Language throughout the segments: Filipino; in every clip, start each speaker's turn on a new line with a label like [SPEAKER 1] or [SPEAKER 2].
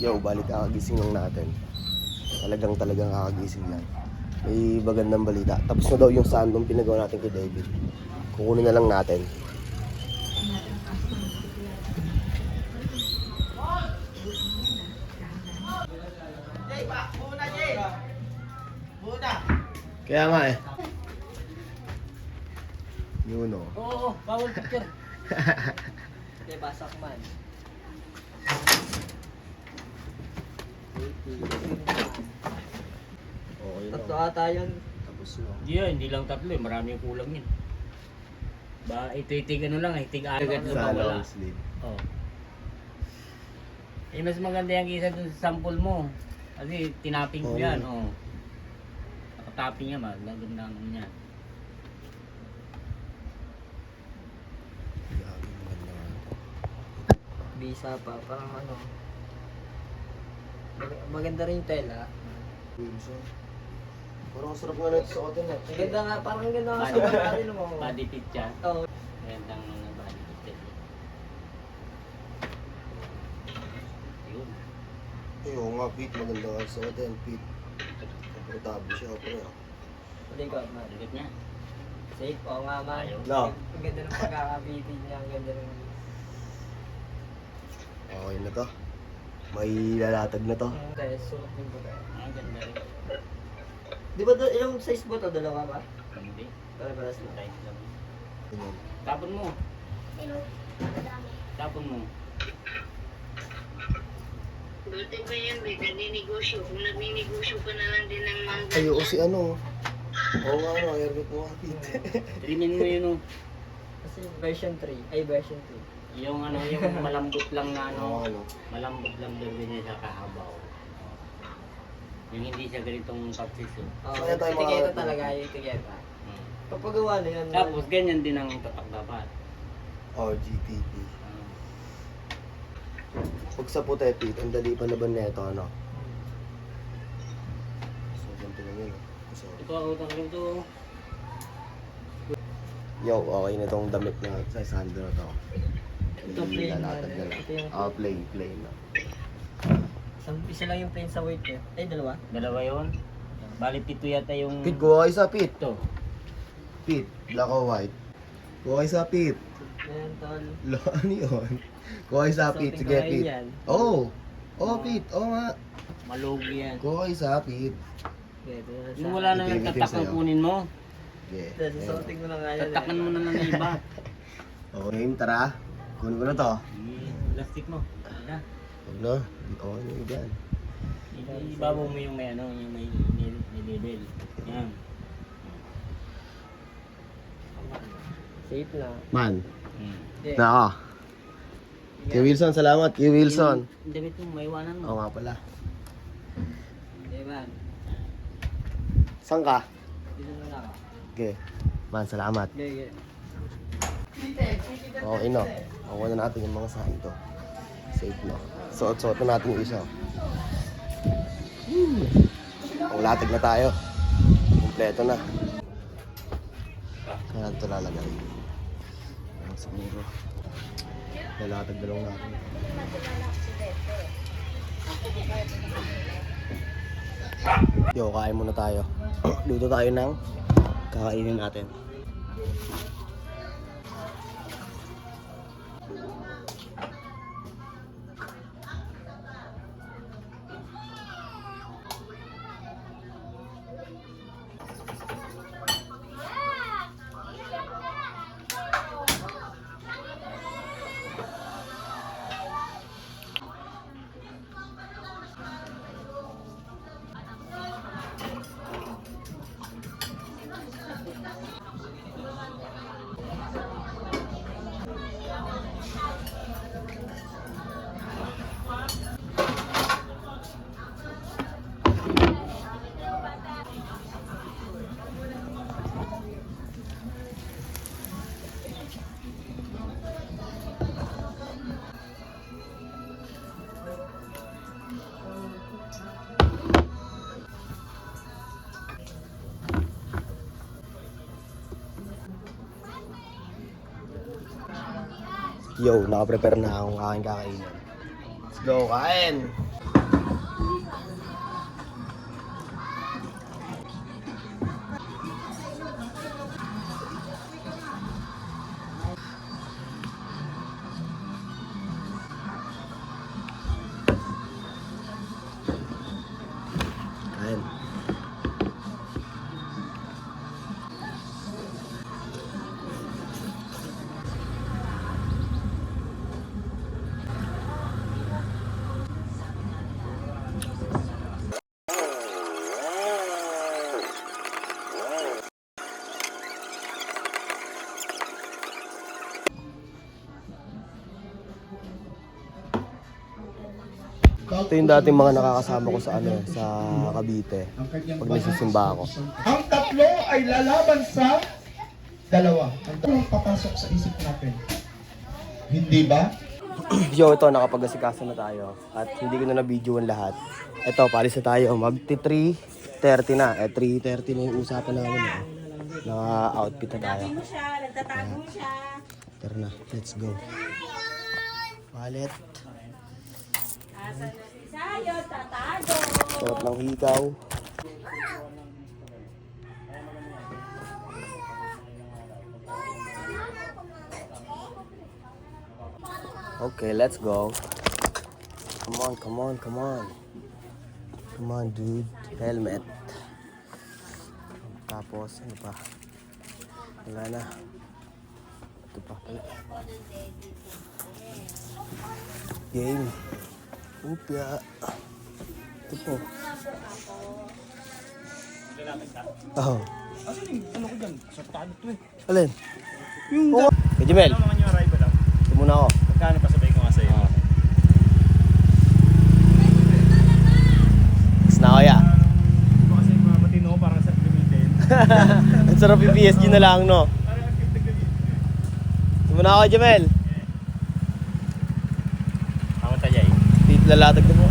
[SPEAKER 1] Yo, balik kakagising lang natin. Talagang kakagising yan. May magandang balita. Tapos na daw yung sandong pinagawa natin kay David. Kukunin na lang natin. Kaya nga eh. Yun o.
[SPEAKER 2] Oo, bawal picture. Hindi, basak man.
[SPEAKER 1] Okay na.
[SPEAKER 2] Tatlo ata yun.
[SPEAKER 1] Tapos na.
[SPEAKER 3] Hindi lang tatlo eh. Marami yung kulang yun. Ba, itig ano lang, itig agad
[SPEAKER 1] Sa
[SPEAKER 3] wala.
[SPEAKER 1] long sleeve.
[SPEAKER 3] Oh. Eh, mas maganda yung kisa dun sa sample mo. Kasi tinapping mo
[SPEAKER 1] Oo.
[SPEAKER 3] yan. Oh. Nakatapping yan, maganda ang niya.
[SPEAKER 1] Grabe, maganda nga.
[SPEAKER 2] Bisa pa, parang ano. Maganda rin yung tela.
[SPEAKER 1] Wilson. Parang sarap nga na ito sa atin eh.
[SPEAKER 2] Ang ganda nga, parang ang ganda nga sa mga natin mo.
[SPEAKER 3] Body fit siya.
[SPEAKER 2] Oo.
[SPEAKER 3] Magandang body fit. Yun.
[SPEAKER 1] Oo nga, Pete. Maganda nga sa atin, Pete. Komportable siya, pre.
[SPEAKER 2] Hindi ko, man.
[SPEAKER 3] Likit niya.
[SPEAKER 2] Safe, oo nga man.
[SPEAKER 3] Ayaw.
[SPEAKER 1] No.
[SPEAKER 2] Ang ganda ng pagkakabitin niya, ang ganda ng...
[SPEAKER 1] Okay na to. May lalatag na to.
[SPEAKER 2] Kaya suot yung buka.
[SPEAKER 3] Ang ganda rin.
[SPEAKER 2] Di ba ilang size ba ito? Dalawa ba?
[SPEAKER 3] Hindi.
[SPEAKER 2] Para-paras na.
[SPEAKER 3] Tight lang.
[SPEAKER 1] Ganyan.
[SPEAKER 3] Tapon mo. Tapon mo.
[SPEAKER 4] Buti pa yan, may naninegosyo. Kung nagninegosyo ka na lang din ng mangga.
[SPEAKER 1] Ay, oo si ano. Oo nga, ano, airbag mo nga, Pete.
[SPEAKER 3] Trimin mo yun oh.
[SPEAKER 2] Kasi version 3. Ay, version 2.
[SPEAKER 3] Yung ano, yung malambot lang na
[SPEAKER 1] Oo,
[SPEAKER 3] ano.
[SPEAKER 1] ano.
[SPEAKER 3] Malambot lang din niya sa kahabaw. Yung hindi siya ganitong pagsiso.
[SPEAKER 2] Oo,
[SPEAKER 1] Kaya tayo mga-
[SPEAKER 2] etiketa talaga yung etiketa.
[SPEAKER 3] Hmm.
[SPEAKER 2] Papagawa na yan.
[SPEAKER 3] Tapos ganyan din ang tatak dapat.
[SPEAKER 1] RGTP.
[SPEAKER 3] Ah.
[SPEAKER 1] Pag sa puti, Pete, ang dali pa laban na ito, ano. So, ganito lang yun. So,
[SPEAKER 3] Ito ang utang rin to.
[SPEAKER 1] yo, okay na itong damit na sa sando na to.
[SPEAKER 2] Ito plain na.
[SPEAKER 1] Lalatag na lang.
[SPEAKER 2] Ito yung
[SPEAKER 1] Plain na.
[SPEAKER 2] isa lang yung plain sa weight eh. Ay, dalawa.
[SPEAKER 3] Dalawa yun. Bali pito yata yung...
[SPEAKER 1] Pete, kuha kayo sa Pete.
[SPEAKER 3] Ito.
[SPEAKER 1] Pete, black or white. Kuha kayo sa Pete.
[SPEAKER 2] Ayan, tol.
[SPEAKER 1] Ano yun? Kuha kayo sa Pete.
[SPEAKER 2] Something
[SPEAKER 1] Sige,
[SPEAKER 2] kayo
[SPEAKER 1] Pete.
[SPEAKER 2] yan.
[SPEAKER 1] Oo. Oo, Pete. Oo nga.
[SPEAKER 3] Malugi yan.
[SPEAKER 1] Kuha kayo sa Pete.
[SPEAKER 2] Okay, ito na
[SPEAKER 3] Yung
[SPEAKER 2] sa...
[SPEAKER 3] wala na yung
[SPEAKER 1] Itim-itim
[SPEAKER 3] tatak
[SPEAKER 1] sa'yo.
[SPEAKER 3] na kunin mo.
[SPEAKER 1] Sige.
[SPEAKER 2] Ito, susuotin mo na nga yan.
[SPEAKER 3] Tatakan mo na ng iba.
[SPEAKER 1] Okay, tara. Kunin ko na to.
[SPEAKER 3] Plastic mo. Wala.
[SPEAKER 1] Huwag na. Okay na yun dyan.
[SPEAKER 3] Ibabaw mo yung may ano, yung may label. Yan.
[SPEAKER 2] Safe na.
[SPEAKER 1] Man.
[SPEAKER 3] Hmm.
[SPEAKER 2] Okay.
[SPEAKER 1] Naka. Kay Wilson, salamat. Kay Wilson.
[SPEAKER 3] Yung damit mo, maiwanan mo.
[SPEAKER 1] Oo nga pala.
[SPEAKER 2] Diba?
[SPEAKER 1] Saan ka?
[SPEAKER 2] Dito na lang.
[SPEAKER 1] Okay. Man, salamat.
[SPEAKER 2] Okay, okay.
[SPEAKER 1] Okay no. Makuha na natin yung mga sahin to. Safe no. Suot-suot na natin yung isa. Ang latag na tayo. Kompleto na. Kaya natin ito lalagay. Ayan, siguro. Lalatag na lang natin. Yo, kain muna tayo. Luto tayo ng kakainin natin. Yo, naka-prepare na akong aking kakainin. Let's go, kain! Ito yung dating mga nakakasama ko sa sa Cavite. Pag nagsisimba ako.
[SPEAKER 5] Ang tatlo ay lalaban sa dalawa. Ang tatlong papasok sa isip natin. Hindi ba?
[SPEAKER 1] Yo, ito, nakapag-asikaso na tayo. At hindi ko na na-videoan lahat. Ito, palis na tayo. Mag-3:30 na. 3:30 na yung usapan namin. Naka-outfit na tayo.
[SPEAKER 2] Nagtatago siya.
[SPEAKER 1] Tara na, let's go. Wallet.
[SPEAKER 2] Asa na si Sayo, tatago.
[SPEAKER 1] Sarap ng hikaw. Okay, let's go. Come on, come on, come on. Come on, dude. Helmet. Tapos, ano pa? Wala na. Ito pa pala. Game. Upya. Ito po. Oh.
[SPEAKER 5] Ano ko dyan? Sa tayo to eh.
[SPEAKER 1] Alin? Yung Hey, Jemel.
[SPEAKER 5] Ano naman yung arrival lang?
[SPEAKER 1] Ito muna ako.
[SPEAKER 5] Magkano pa sabay ko nga sa'yo?
[SPEAKER 1] Tapos na kaya.
[SPEAKER 5] Hindi ko kasi mga matino parang sa gamitin.
[SPEAKER 1] Ang sarap yung PSG na lang, no?
[SPEAKER 5] Parang ang cute na gamitin.
[SPEAKER 1] Ito muna ako, Jemel.
[SPEAKER 3] Ako tayo eh.
[SPEAKER 1] Dito lalatag na po.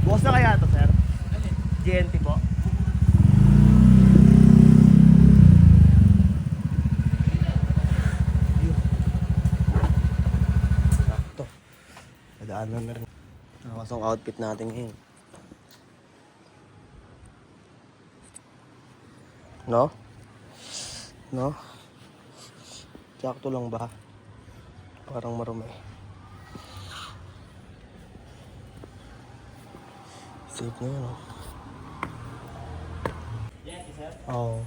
[SPEAKER 1] Bukas na kaya ito, sir? GNT po. Sakto. Nadaanan na rin. Nakas ang outfit natin ngayon. No? No? Sakto lang ba? Parang marumi. Safe na yun, oh. Oo.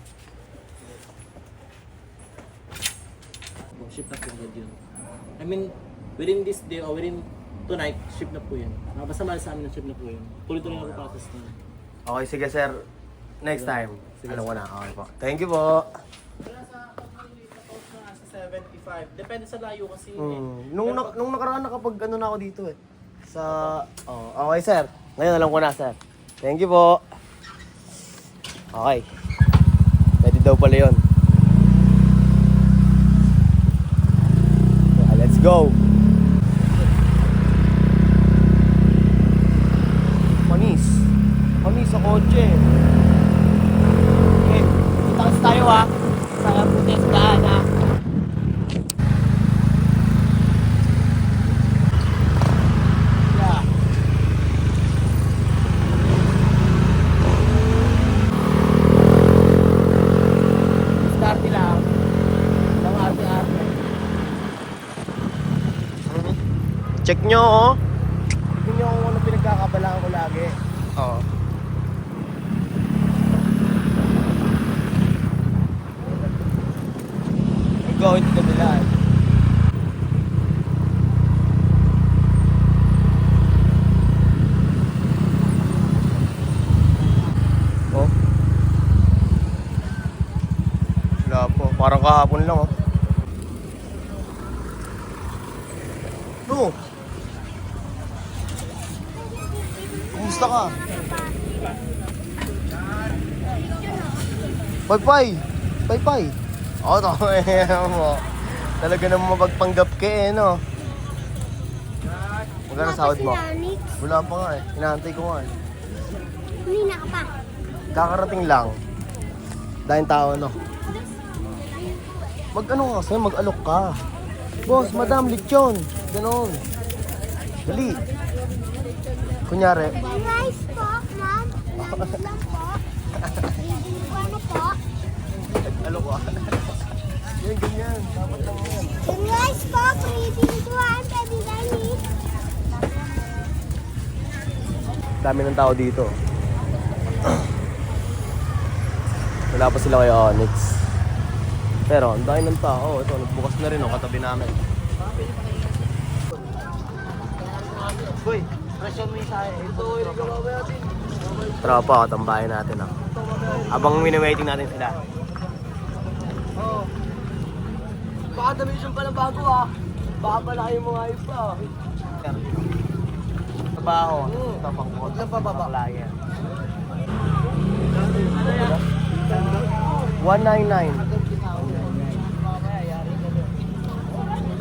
[SPEAKER 6] Ship na po agad yun. I mean, within this day or within tonight, ship na po yun. Basta mahal sa amin na ship na po yun. Tuloy-tuloy na po process na.
[SPEAKER 1] Okay, sige sir. Next time. Alam ko na. Okay po. Thank you po.
[SPEAKER 6] Wala sa sa 75. Depende sa layo kasi.
[SPEAKER 1] Nung nakaraan nakapag ano na ako dito eh. Sa... Oh, okay sir. Ngayon alam ko na sir. Thank you po. Okay. Pwede daw pala yun. Yeah, let's go. Panis. Panis sa kotse. Okay. Kita kasi tayo ha. Sa puti sa daan ha. Yeah. Start lang. Lang arte-arte. Check nyo oh. Check nyo kung ano pinagkakabalaan ko lagi. Oo. Going to Kabilaan. Oh. Wala po. Parang kahapon lang oh. No. Kumusta ka? Paypay. Paypay. Oo, tama mo. Talaga naman mapagpanggap ka eh, no? Magkano sahod mo? Wala pa nga eh. Inaantay ko nga eh.
[SPEAKER 7] Hindi na ka pa.
[SPEAKER 1] Kakarating lang. Dahil tao, no? Mag-ano ka kasi, mag-alok ka. Boss, madam, lechon. Ganon. Dali. Kunyari.
[SPEAKER 7] Rice po, ma'am. Rice lang po. Reading ko ano po.
[SPEAKER 1] Alok ka. Yan, ganyan. Dapat lang yan.
[SPEAKER 7] Rice po, reading ko ang baby gani.
[SPEAKER 1] Dami ng tao dito. Wala pa sila kay Onyx. Pero ang dami ng tao. Ito, nagbukas na rin ang katabi namin.
[SPEAKER 2] Boy, presyon mo yung sayo. Ito, ilagawa natin.
[SPEAKER 1] Tropa, katambahin natin ah. Abang mini-waiting natin sila.
[SPEAKER 2] Baka dami siyang pala bago ah.
[SPEAKER 1] Baka malaki yung mga iba. Trabaho. Tapang ko. Ilan pa baba? Klient. 199.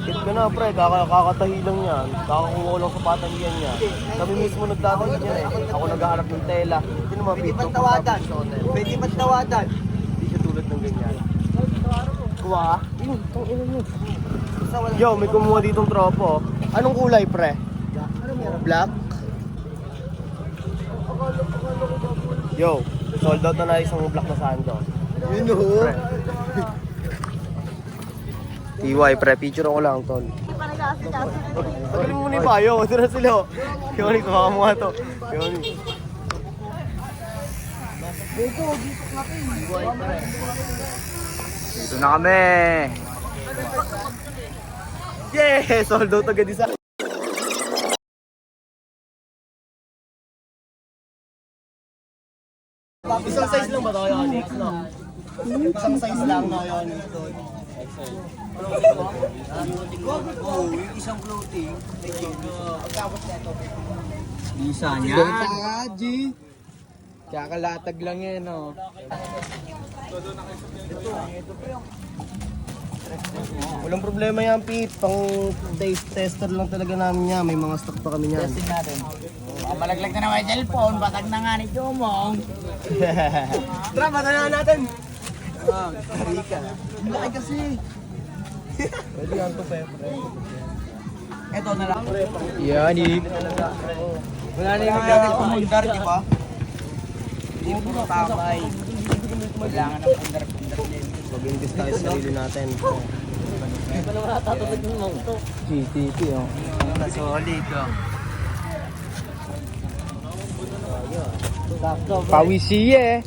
[SPEAKER 1] Hit ka na pre, kakatahi lang yan. Kakakuha ko lang sa patahiyan niya. Kami mismo nagtatahi niya eh. Ako naghahanap ng tela. Hindi naman
[SPEAKER 2] Pwede
[SPEAKER 1] pito.
[SPEAKER 2] ba't tawadan? Pwede ba't tawadan?
[SPEAKER 1] Hindi siya tulad ng ganyan. Kuha ka? Yun, itong ino mo. Yo, may kumuha ditong tropo. Anong kulay pre? Black? Yo, sold out na isang black na sando.
[SPEAKER 2] Yun o.
[SPEAKER 1] TY pre, picture ko lang tol. Pagaling mo ni Payo, ito na sila. Yoni, kumaka mo nga to. Yoni.
[SPEAKER 2] Dito na kami.
[SPEAKER 1] Yeah! Sold out agad isa. Isang size lang ba ito, Onyx, no? Isang size lang na Onyx.
[SPEAKER 2] Isang floating.
[SPEAKER 8] Isa niya. G. Kakalatag lang yan, no?
[SPEAKER 1] Walang problema yan, Pete. Pang taste tester lang talaga namin yan. May mga stock pa kami yan.
[SPEAKER 8] Testing natin. Malaglag na naman yung cellphone. Batag na nga ni Jomong.
[SPEAKER 1] Tara, matala natin!
[SPEAKER 2] Rika. Laki kasi.
[SPEAKER 1] Pwede yan to, Pepre.
[SPEAKER 2] Ito na lang.
[SPEAKER 8] Yan,
[SPEAKER 2] Wala na yung natin pumundar, di ba? Hindi puro tamay. Kailangan ng pundar-pundar din.
[SPEAKER 1] Mag-invest tayo sa sarili natin.
[SPEAKER 8] GTP, oh.
[SPEAKER 2] Solid, oh.
[SPEAKER 8] Pawisiye.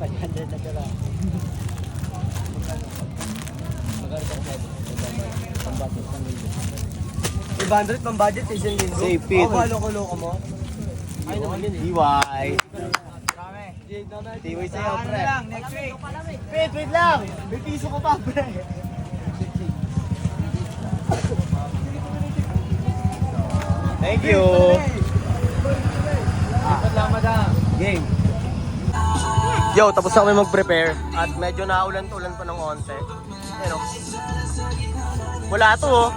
[SPEAKER 2] 500 pang budget, isang linggo.
[SPEAKER 1] Safe, Pete.
[SPEAKER 2] Oh, loko-loko mo.
[SPEAKER 1] Ay, naman yun eh. EY. TY sa'yo,
[SPEAKER 2] Ano
[SPEAKER 1] pre.
[SPEAKER 2] lang, next week.
[SPEAKER 1] Pete, wait lang! May piso ko pa, pre. Thank you. Game. Yo, tapos na kami mag-prepare at medyo naulan-ulan pa ng onte. Ano? Wala to oh.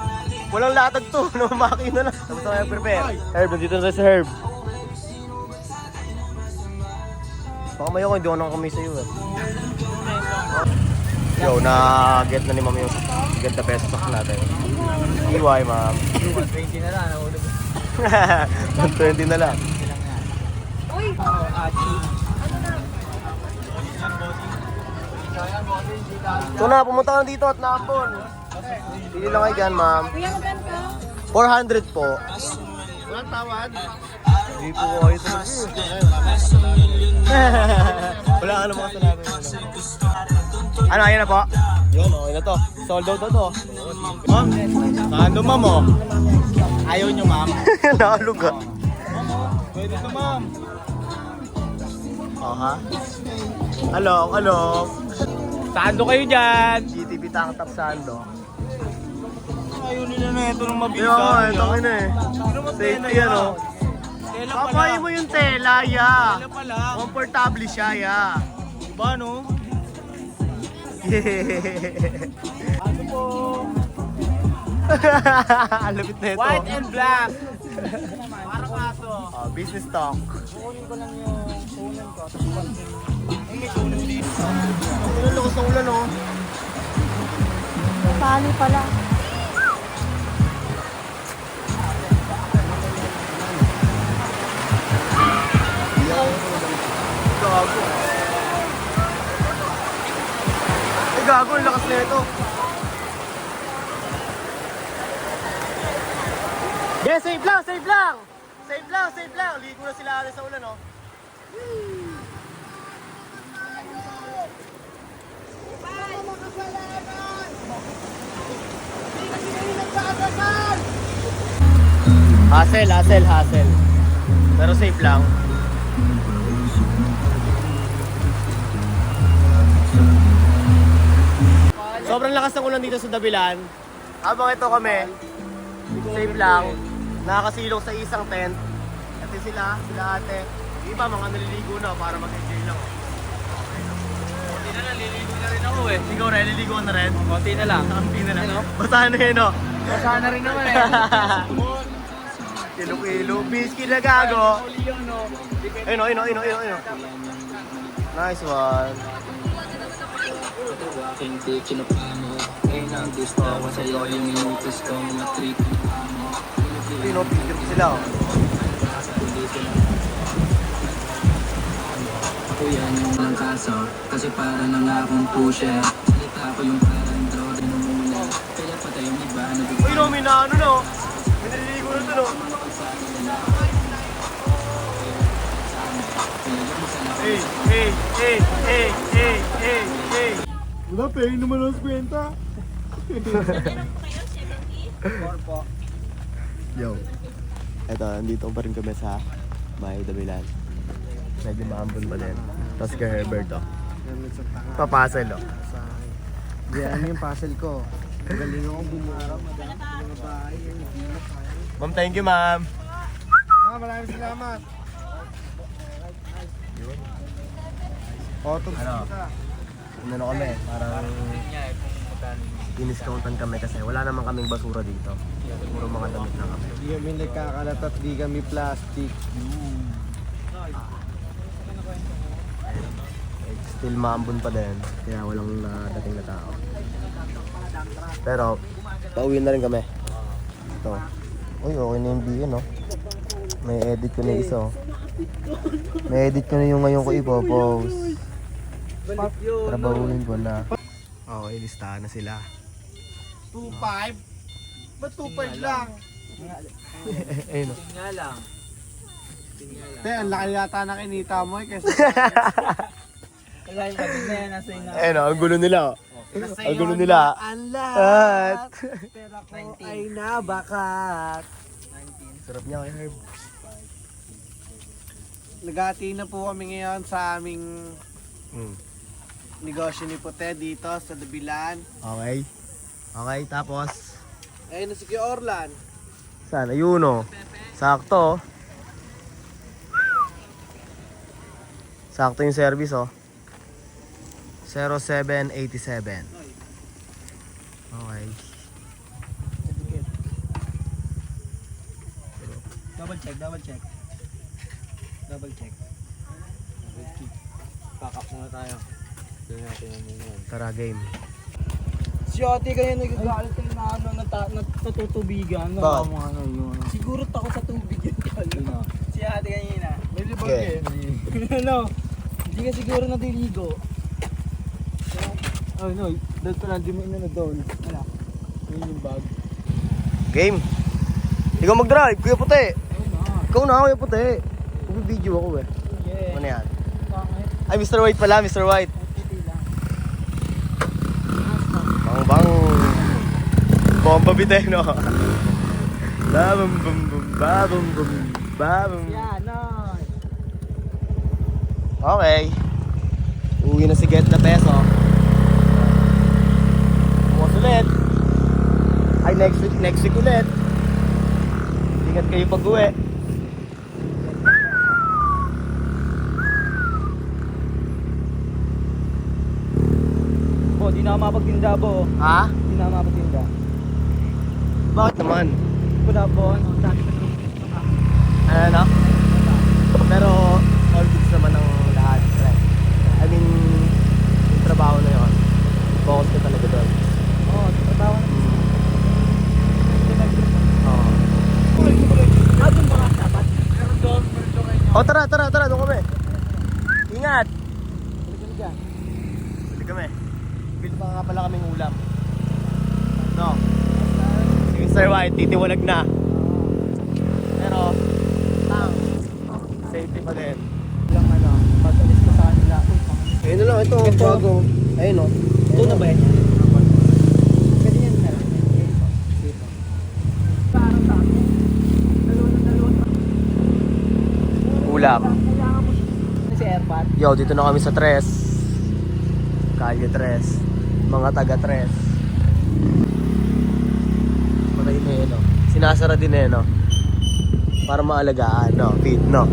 [SPEAKER 1] Walang latag to. Namamaki na lang. Tapos na kami mag-prepare. Herb, nandito na tayo sa Herb. Baka mayo ko, hindi ako nakakamay sa'yo eh. Yo, na-get na ni ma'am yung get the best stock natin. EY, ma'am.
[SPEAKER 2] 20 na lang, nahulog.
[SPEAKER 1] 20 na lang. So na, pumunta ka na dito at naambon. Pili lang kayo dyan, ma'am. 400 po. Walang tawad? Hindi po ko kayo talaga. Wala ka naman kasalanan yun. Ano, ayun na po? Yun, okay na to. Sold out na to. Ma'am, saan ma'am oh?
[SPEAKER 8] Ayaw nyo, ma'am.
[SPEAKER 1] Nakalog ah.
[SPEAKER 8] Pwede to, ma'am.
[SPEAKER 1] Oh, ha? Hello.
[SPEAKER 8] Sando kayo dyan.
[SPEAKER 1] GTP Tank Top Sando.
[SPEAKER 8] Ayaw nila na ito nung mabisa.
[SPEAKER 1] Yo, ito na eh. Safety yan oh.
[SPEAKER 8] Tela
[SPEAKER 1] Papayin mo yung tela, ya.
[SPEAKER 8] Tela pala.
[SPEAKER 1] Comfortable siya, ya.
[SPEAKER 8] Diba, no?
[SPEAKER 1] Yeah.
[SPEAKER 8] Ano po?
[SPEAKER 1] Ang lapit na ito.
[SPEAKER 8] White and black. Para kaso.
[SPEAKER 1] Oh, business talk.
[SPEAKER 8] Kunin ko lang yung punan ko.
[SPEAKER 1] Ang lakas ng ulan oh.
[SPEAKER 7] Paano pala?
[SPEAKER 1] Gago. Ay gago, ang lakas na ito. Yeah, safe lang. Safe lang. Ligo na sila alis sa ulan oh. Hassle. Pero safe lang. Sobrang lakas ng ulan dito sa Dabilan. Habang ito kami, Safe lang. Nakakasilong sa isang tent. Kasi sila ate. Yung iba mga naliligo na para mag-enjoy lang.
[SPEAKER 6] Konti na lang, liligo na rin ako eh.
[SPEAKER 1] Ikaw rin, naliligo na rin.
[SPEAKER 6] Konti na lang.
[SPEAKER 1] Konti na lang. Basahan na yun, no?
[SPEAKER 6] Basahan na rin naman eh.
[SPEAKER 1] Kilo-kilo, biscuit na gago. Ayun. Nice one. Pino-picture ko sila, oh.
[SPEAKER 9] Ako yan yung walang kaso kasi para nang akong pusher. Salita ko yung parang droga ng muna. Kaya patay yung iba na
[SPEAKER 1] Uy, no, may na ano, no? May naliligo na to, no? Hey. Wala, paying naman ang kwenta. Yo. Eto, nandito pa rin kami sa Bahay Dabilan. Medyo maambon pa din. Tapos kay Herbert, oh. Papasel, oh.
[SPEAKER 2] Yan yung puzzle ko. Magaling ako bumaraw.
[SPEAKER 1] Ma'am, thank you, ma'am.
[SPEAKER 2] Maraming salamat.
[SPEAKER 1] Ano kami, parang diniscountan kami kasi wala naman kaming basura dito. Puro mga damit na kami.
[SPEAKER 2] Di kami nagkakalat at di kami plastic.
[SPEAKER 1] Still maambon pa din, kaya walang nadating na tao. Pero, pauwi na rin kami. Ito. Uy, okay na yung video, no? May edit ko na isa, oh. May edit ko na yung ngayon ko ipopost. Trabahuin ko na. Okay, listahan na sila.
[SPEAKER 2] 2.5? Ba't 2.5 lang?
[SPEAKER 1] Ayun, oh.
[SPEAKER 6] Nga lang.
[SPEAKER 2] Te, ang laki yata na kinita mo eh. Kasi
[SPEAKER 6] Kaya yung kapit na yan, nasa ina.
[SPEAKER 1] Ayun, oh, ang gulo nila, oh. Ang gulo nila.
[SPEAKER 2] ang
[SPEAKER 1] At,
[SPEAKER 2] lahat. Pero ako ay nabakat.
[SPEAKER 1] sarap niya kay Herb.
[SPEAKER 2] Nagati na po kami ngayon sa aming
[SPEAKER 1] Mm.
[SPEAKER 2] negosyo ni Pote dito sa Dabilan.
[SPEAKER 1] Okay. Okay, tapos,
[SPEAKER 2] Ayun na si Kuya Orlan.
[SPEAKER 1] saan? Ayun, oh. Sakto, oh. Sakto yung service, oh. 0787. Okay.
[SPEAKER 2] Double check.
[SPEAKER 6] Pack up muna tayo. Tignan natin yung yun.
[SPEAKER 1] Tara, game.
[SPEAKER 6] Si ate kaya nagagalit kayo na ano, natutubigan.
[SPEAKER 1] Bakit?
[SPEAKER 6] Siguro tako sa tubig yun. Si ate kanina.
[SPEAKER 2] May libag
[SPEAKER 1] Okay.
[SPEAKER 6] Ano? Hindi ka siguro nadiligo. Oh no, doon ko lang, di mo ina doon. Wala. Yun yung bag.
[SPEAKER 1] Game. Ikaw mag-drive, Kuya Puti. Ikaw na, Kuya Puti. Video ako, eh.
[SPEAKER 6] Yeah.
[SPEAKER 1] Ano yan?
[SPEAKER 6] Pangit.
[SPEAKER 1] Ay, Mr. White pala, Mr. White.
[SPEAKER 6] Puti lang.
[SPEAKER 1] Bang. Bomba bitay, no? Babum bum bum babum bum babum.
[SPEAKER 6] Yan, no.
[SPEAKER 1] Okay. Uwi na si Get na peso. Bukas ulit. Ay, next week ulit. Ingat kayo pag-uwi.
[SPEAKER 6] Bo, di na ako mapagtinda, Bo.
[SPEAKER 1] Ha?
[SPEAKER 6] Di na ako mapagtinda.
[SPEAKER 1] Bakit naman?
[SPEAKER 6] Wala, Bo.
[SPEAKER 1] Ano? Pero all goods naman ang lahat. I mean, yung trabaho na yun. Focus ka talaga doon.
[SPEAKER 6] Oo, tatawa na.
[SPEAKER 1] Oo.
[SPEAKER 6] Doon ba nga dapat? Meron doon kayo.
[SPEAKER 1] Oh, tara, doon kami. Ingat!
[SPEAKER 6] Balik ka.
[SPEAKER 1] Bili kami. Bili pa nga pala kaming ulam. No? Si Mr. White, titiwalag na. Pero, safety pa din.
[SPEAKER 6] Lang ano, pag-alis ko sa kanila.
[SPEAKER 1] Ayun na lang, ito ang bago. Ayun o.
[SPEAKER 6] Ito na ba yan? Ganyan na lang. Parang sa akin. Dalawa.
[SPEAKER 1] Ulam.
[SPEAKER 6] Kailangan mo si Airpad.
[SPEAKER 1] Yo, dito na kami sa Tres. Kalye Tres. Mga taga Tres. Patay na yun o. Si sinasara din eh, no? Para maalagaan, no? Feed, no?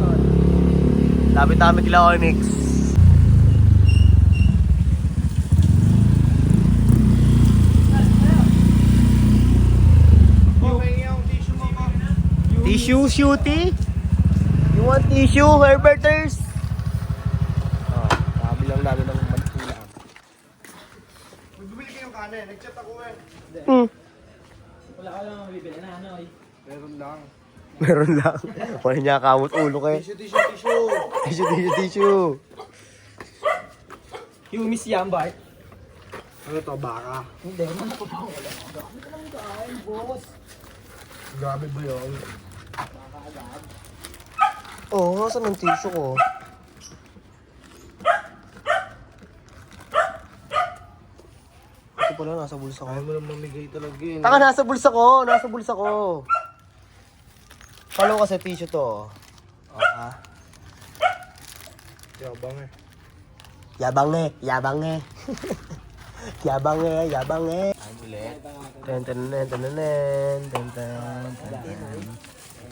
[SPEAKER 1] Lapit namin kila Onyx. Tissue, shooty? You want tissue, Herberters? Oh, sabi lang namin ng mantulaan.
[SPEAKER 5] Magbibili kayong kanin. Nag-chat ako eh.
[SPEAKER 6] Wala ka lang bibili na ano eh.
[SPEAKER 5] Meron lang.
[SPEAKER 1] Meron lang. Wala niya kamot ulo kayo. Tissue.
[SPEAKER 6] You miss yan, Bart?
[SPEAKER 5] Ano to, baka?
[SPEAKER 6] Hindi, ano pa ba? Wala ka boss.
[SPEAKER 5] Grabe ba yun?
[SPEAKER 1] Oo, oh, saan ang tissue ko? Ito pala, nasa bulsa ko.
[SPEAKER 5] Ayaw mo naman mamigay talaga yun.
[SPEAKER 1] Taka, nasa bulsa ko. Follow kasi tissue to. Oh, ha?
[SPEAKER 5] Yabang eh.
[SPEAKER 1] Yabang eh. Yabang eh. Ay, ulit. Ten.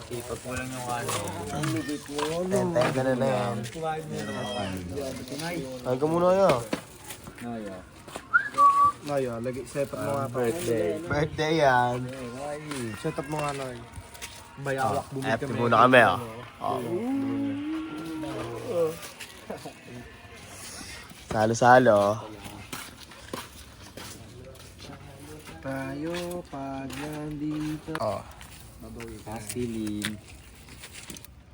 [SPEAKER 2] Ipag mo lang yung ano.
[SPEAKER 1] Ten. Ay, ka muna yun.
[SPEAKER 5] Naya, lagi set up mo nga pa.
[SPEAKER 1] Birthday yan.
[SPEAKER 5] Set up mo nga na. Bayawak, bumili
[SPEAKER 1] FT muna kami, oh. Salo-salo.
[SPEAKER 5] Tayo pag nandito.
[SPEAKER 1] Oh.
[SPEAKER 2] Pasilin.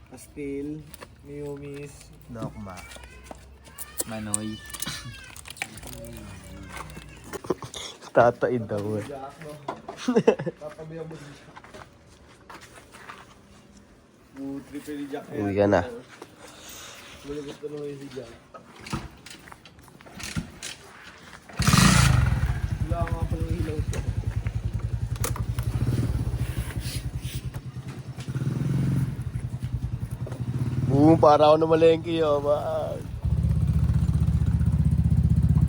[SPEAKER 5] Pastil, Miyumis.
[SPEAKER 1] Dokma.
[SPEAKER 2] Manoy.
[SPEAKER 1] Tataid daw eh.
[SPEAKER 5] Papabayang mo din siya. Triple Jack.
[SPEAKER 1] Uwi ka na.
[SPEAKER 5] Malabot na naman yung si Jack. Wala nga pa ng ilaw siya.
[SPEAKER 1] Para ako na malengke yun, man.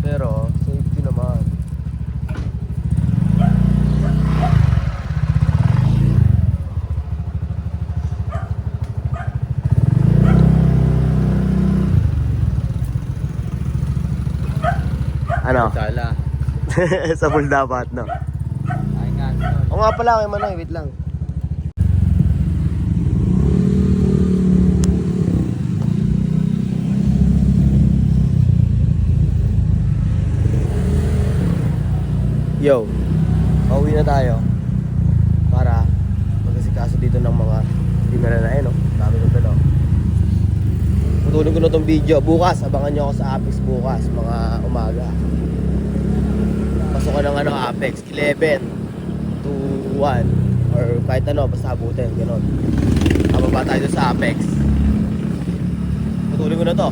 [SPEAKER 1] Pero, safety naman. Ano?
[SPEAKER 2] Sala.
[SPEAKER 1] Sa pool dapat, no?
[SPEAKER 2] Ay nga.
[SPEAKER 1] O nga pala, kay Manay, wait lang. Yo, pauwi na tayo para mag-asikaso dito ng mga hindi na rin no? Dami ko dalaw. Tutulog ko na tong video. Bukas, abangan nyo ako sa Apex bukas, mga umaga. Pasok ko ng Apex, 11 to 1 or kahit ano, basta abutin, gano'n. Kababa tayo sa Apex. Tutulog ko na to.